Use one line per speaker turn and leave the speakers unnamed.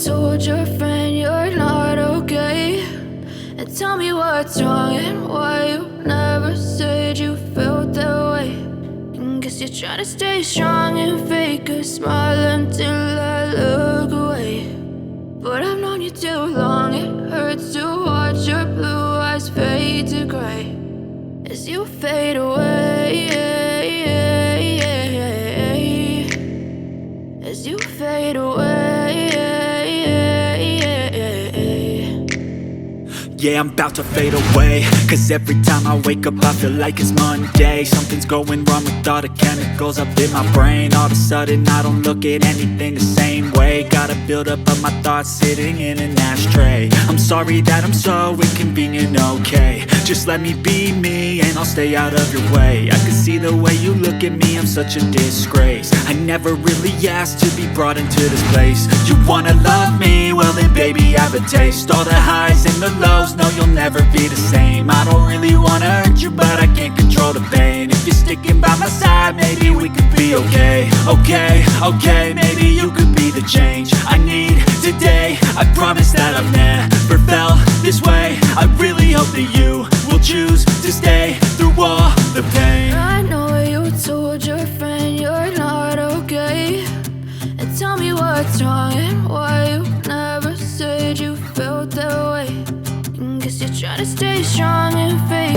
told your friend you're not okay, and tell me what's wrong and why you never said you felt that way. And guess you're trying to stay strong and fake a smile until I look away. But I've known you too long, it hurts to watch your blue eyes fade to gray as you fade away, as you fade away.
Yeah, I'm about to fade away, cause every time I wake up I feel like it's Monday. Something's going wrong with all the chemicals up in my brain. All of a sudden I don't look at anything the same way. Gotta build up of my thoughts sitting in an ashtray. I'm sorry that I'm so inconvenient, okay. Just let me be me and I'll stay out of your way. I can see the way you look at me, I'm such a disgrace. I never really asked to be brought into this place. You wanna love me? Well then baby I have a taste. All the highs and the lows, no you'll never be the same. I don't really wanna hurt you but I can't control the pain. If you're sticking by my side maybe we could be okay. Okay, maybe you could be the change I need today. I promise that I've never felt this way. I really hope that you will choose to stay through all the pain.
I know you told your friend you're not okay, and tell me what's wrong and why you never said you felt that way. And guess you're trying to stay strong and fake